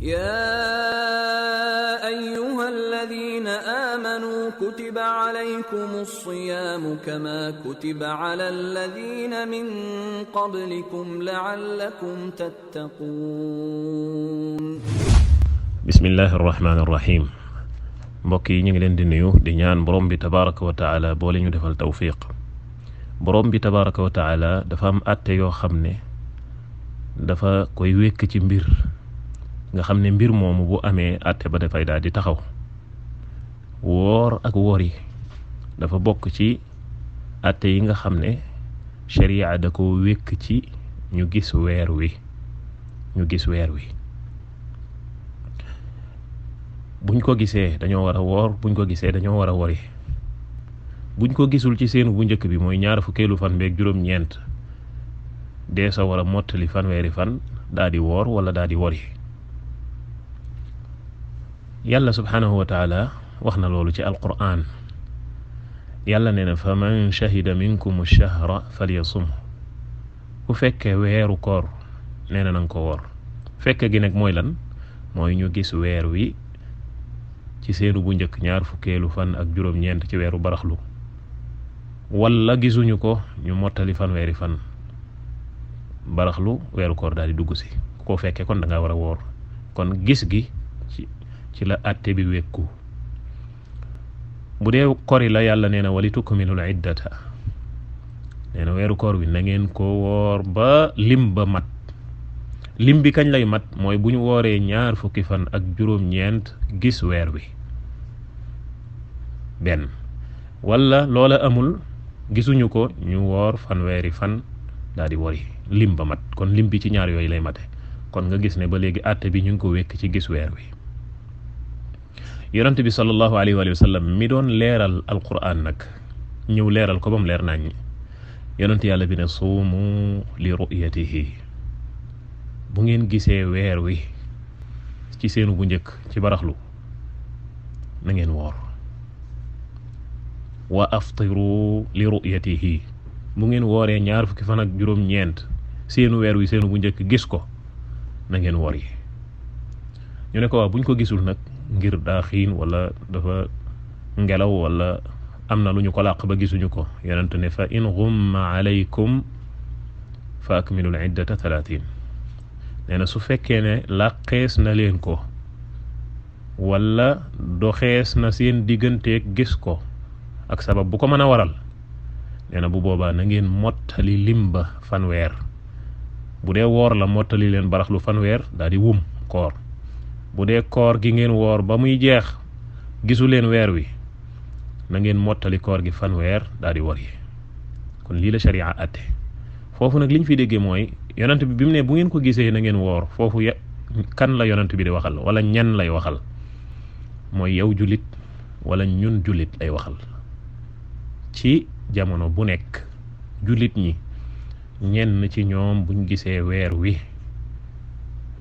يا أيها الذين آمنوا كتب عليكم الصيام كما كتب على الذين من قبلكم لعلكم تتقون. بسم الله الرحمن الرحيم. mbokk yi ñu ngi leen di nuyu di ñaan borom bi tabaraka wa taala boole ñu defal tawfiq. borom bi tabaraka wa taala dafa am àtte yoo xam ne dafa koy wékk ci mbir nga xam ne mbir moomu bu amee àtte ba dafay daal di taxaw. woor ak wori dafa bokk ci àtte yi nga xam ne sharia da ko wékk ci ñu gis weer wi buñ ko gisee dañoo war a woor, buñ ko gisee dañoo war a wori. buñ ko gisul ci seenu bu njëkk bi mooy ñaar fukkeelu fan beeg juróom-ñeent dee sa war a mottali fanweeri fan daa di woor wala daa di wori. yàlla subhanahu wa taala wax na loolu ci alquran. yàlla nee na fa man shahida minkum ash-shahra falyasum. ku fekkee weeru koor nee na nga ko woor. fekke gi nag mooy lan? mooy ñu gis weer wi ci seenu bu njëkk ñaar fukkeelu fan ak juróom-ñeent ci weeru baraxlu, wala gisuñu ko ñu mottali fanweeri fan baraxlu weeru koor daal di dugg si. koo fekkee kon da nga war a woor. kon gis gi ci la àtte bi wekku. bu dee kori la yàlla nee na wali tukminul iddata, nee na weeru koor wi na ngeen ko woor ba lim ba mat. lim bi kañ lay mat? mooy bu ñu wooree ñaar fukki fan ak juróom-ñeent gis weer wi benn, wala loola amul gisuñu ko ñu woor fanweeri fan daal di wori lim ba mat. kon lim bi ci ñaar yooyu lay mate. kon nga gis ne ba léegi àtte bi ñu ngi ko wekk ci gis weer wi. yonent bi sallallahu alayhi wa sallam mi doon leeral alquran nag ñëw leeral ko ba mu leer nañ. yonent yàlla bi ne suumu li ru'yatihi, bu ngeen gisee weer wi ci seenu bu njëkk ci baraxlu na ngeen woor. wa aftiru li ru'yatihi, bu ngeen wooree ñaar fukki fan ak juróom-ñeent seenu weer wi seenu bu njëkk gis ko na ngeen woor yi. ñu ne ko waa buñ ko gisul nag ngir daa xiin wala dafa ngelaw wala am na lu ñu ko làq ba gisuñu ko, yonent ne fa in ghumma alaykum fa akmilul iddata 30. nee na su fekkee ne làqees na leen ko wala doxees na seen digganteeg gis ko ak sabab bu ko mën a waral, nee na bu boobaa na ngeen mottali limba fanweer. bu dee woor la mottali leen baraxlu fanweer daal di wum koor. bu dee koor gi ngeen woor ba muy jeex gisu leen weer wi, na ngeen mottali koor gi fanweer daal di wori. kon lii la sharia atte. foofu nag liñ fi déggee mooy yonent bi mu ne bu ngeen ko gisee na ngeen woor, foofu kan la yonent bi di waxal wala ñan lay waxal? mooy yow julit wala ñun julit lay waxal. ci jamono bu nekk julit ñi ñenn ci ñoom buñ gisee weer wi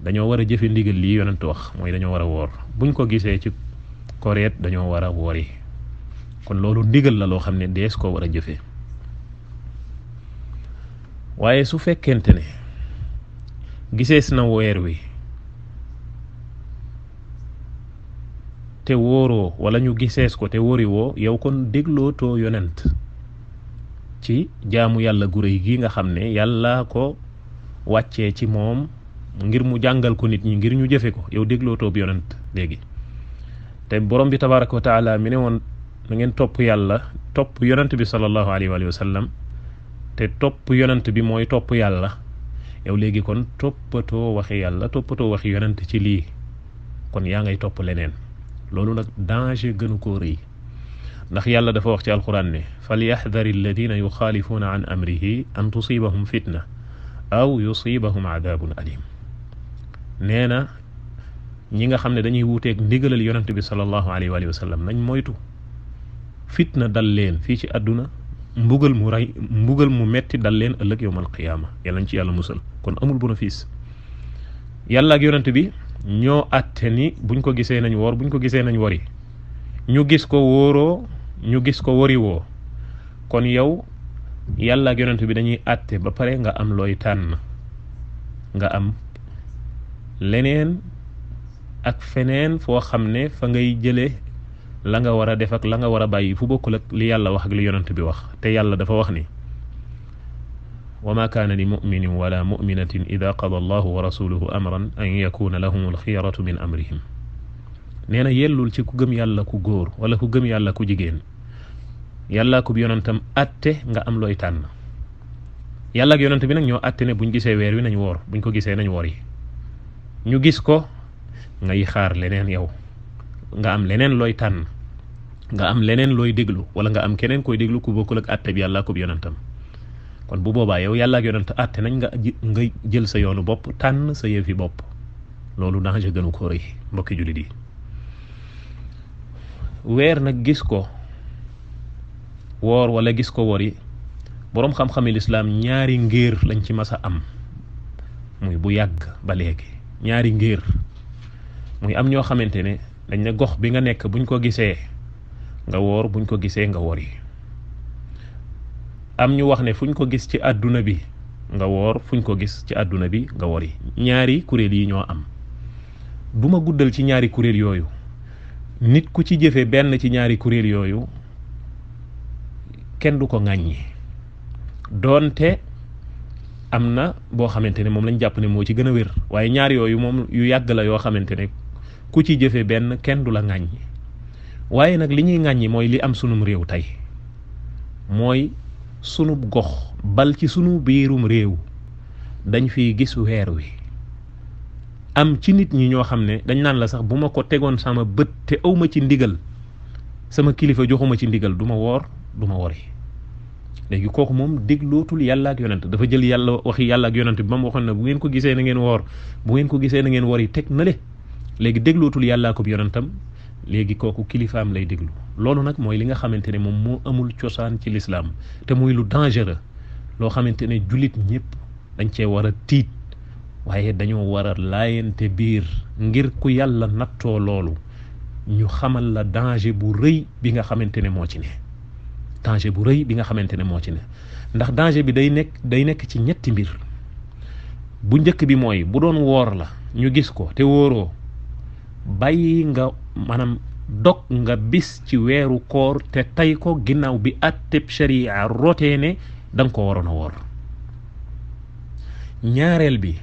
dañoo war a jëfe ndigal lii yonent wax, mooy dañoo war a woor. buñ ko gisee ci koreet dañoo war a wori. kon loolu ndigal la loo xam ne dees ko war a jëfe. waaye su fekkente ne gisees na weer wi te wóoroo wala ñu gisees ko te wóori woo, yow kon déglootoo yonent ci jaamu yàlla gu réy gi nga xam ne yàlla ko wàccee ci moom ngir mu jàngal ko nit ñi ngir ñu jëfe ko. yow déglootoo bi yonent léegi. te borom bi tabaraka wa taala mi ne woon na ngeen topp yàlla, topp yonent bi sallallahu alayhi wa sallam, te topp yonent bi mooy topp yàlla. yow léegi kon toppatoo waxi yàlla, toppatoo waxi yonent ci lii, kon yaa ngay topp leneen. loolu nag danger gënu koo rëy, ndax yàlla dafa wax ci alquran ne falyahdari alladina yuxaalifuuna an amrihi an tusibahum fitna aw yusibahum adabun alim. nee na ñi nga xam ne dañuy wuuteeg ndigalal yonent bi sallallahu alayhi wa sallam nañ moytu fitna dal leen fii ci àdduna, mbugal mu metti dal leen ëllëg yowmal qiyaama. yàlla nañ ci yàlla musal. kon amul bénéfice. yàlla ak yonent bi ñoo àtte ni buñ ko gisee nañ woor, buñ ko gisee nañ wori. ñu gis ko wóoroo, ñu gis ko wori woo. kon yow yàlla ak yonent bi dañuy àtte ba pare nga am looy tànn, nga am leneen ak feneen foo xam ne fa ngay jële la nga war a def ak la nga war a bàyyi fu bokkul ak li yàlla wax ak li yonent bi wax te yàlla dafa wax ni wa ma kaana li muminin wala muminatin ida qada allahu wa rasuluhu amran an yakuna lahum alxiyaratu min amrihim nee na yellul ci ku gëm yàlla ku góor wala ku gëm yàlla ku jigéen yàlla ku yonentam atte nga am looy tànn yàlla ak yonent bi nag ñoo atte ne buñ gisee weer wi nañ woor buñ ko gisee nañ woor yi ñu gis ko ngay xaar leneen yow nga am leneen looy tànn nga am leneen looy déglu wala nga am keneen koy déglu ku bokkul ak atte bi yàlla ku yonentam kon bu boobaa yow yàlla ak yonent atte nañ nga jël sa yoonu bopp tànn sa yëfi bopp loolu danger gënu ko rëy mbokki jullit yi weer nag gis ko woor wala gis ko wori boroom xam-xami lislaam ñaari ngéer lañ ci mas a am muy bu yàgg ba léegi ñaari ngéer muy am ñoo xamante ne dañ ne gox bi nga nekk buñ ko gisee nga woor buñ ko gisee nga wori am ñu wax ne fuñ ko gis ci àdduna bi nga woor fuñ ko gis ci àdduna bi nga wori ñaari kuréel yi ñoo am duma guddal ci ñaari kuréel yooyu nit ku ci jëfe benn ci ñaari kuréel yooyu kenn du ko ŋàññi doonte am na boo xamante ne moom lañ jàpp ne moo ci gën a wér waaye ñaar yooyu moom yu yàgg la yoo xamante ne ku ci jëfe benn kenn du la ŋàññi waaye nag li ñuy ŋàññi mooy li am sunum réew tey mooy sunub gox bal ci sunu biirum réew dañ fiy gis weer wi am ci nit ñi ñoo xam ne dañ naan la sax bu ma ko tegoon sama bët te awma ci ndigal sama kilifa joxuma ci ndigal du ma woor du ma wori léegi kooku moom déglootul yàlla ak yonent dafa jël yàlla waxi yàlla ak yonent bi ba mu waxoon ne bu ngeen ko gisee na ngeen woor bu ngeen ko gisee na ngeen wori teg na le léegi déglootul yàlla ak yonentam léegi kooku kilifaam lay déglu loolu nag mooy li nga xamante ne moom moo amul cosaan ci lislaam te muy lu dangereux loo xamante ne jullit ñëpp dañ cee war a tiit waaye dañoo war a laayante biir ngir ku yàlla nattoo loolu ñu xamal la danger bu rëy bi nga xamante ne moo ci ne danger bu rëy bi nga xamante ne moo ci ne ndax danger bi day nekk ci ñetti mbir bu njëkk bi mooy bu doon woor la ñu gis ko te wóoroo bàyyi nga maanaam dog nga bis ci weeru koor te tay ko ginnaaw bi atteb sharia rotee ne da nga ko waroon a woor ñaareel bi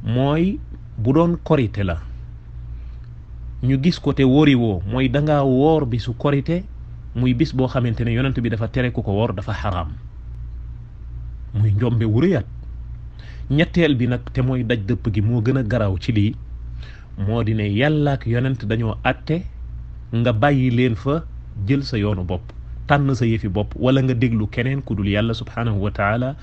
mooy bu doon korite la ñu gis ko te wóori woo mooy da ngaa woor bisu korite muy bis boo xamante ne yonent bi dafa tere ku ko woor dafa xaraam muy njombe wu rëyaat ñetteel bi nag te mooy daj dëpp gi moo gën a garaaw ci lii moo di ne yàlla ak yonent dañoo atte nga bàyyi leen fa jël sa yoonu bopp tànn sa yëfi bopp wala nga déglu keneen ku dul yàlla subhanahu wa taala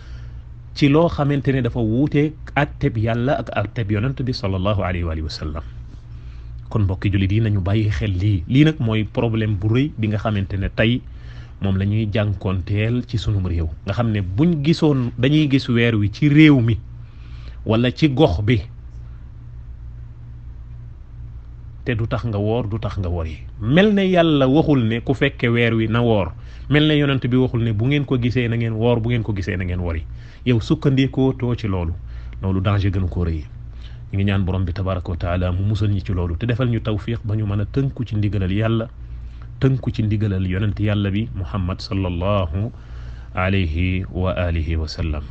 ci loo xamante ne dafa wuuteeg atteb yàlla ak atteb yonent bi sallallahu alayhi wa sallam kon mbokki jullit yi nañu bàyyi xel lii nag mooy problème bu rëy bi nga xamante ne tey moom la ñuy jànkoonteel ci sunum réew nga xam ne buñ gisoon dañuy gis weer wi ci réew mi wala ci gox bi te du tax nga woor du tax nga wori mel ne yàlla waxul ne ku fekke weer wi na woor mel ne yonent bi waxul ne bu ngeen ko gisee na ngeen woor bu ngeen ko gisee na ngeen wori yow sukkandikoo too ci loolu danger gën koo rëy ñu ngi ñaan borom bi tabaraka wa taala mu musal ñi ci loolu te defal ñu tawfiq ba ñu mën a tënku ci ndigalal yàlla tënku ci ndigalal yonent yàlla bi muhammad sallallahu alayhi wa alihi wa sallam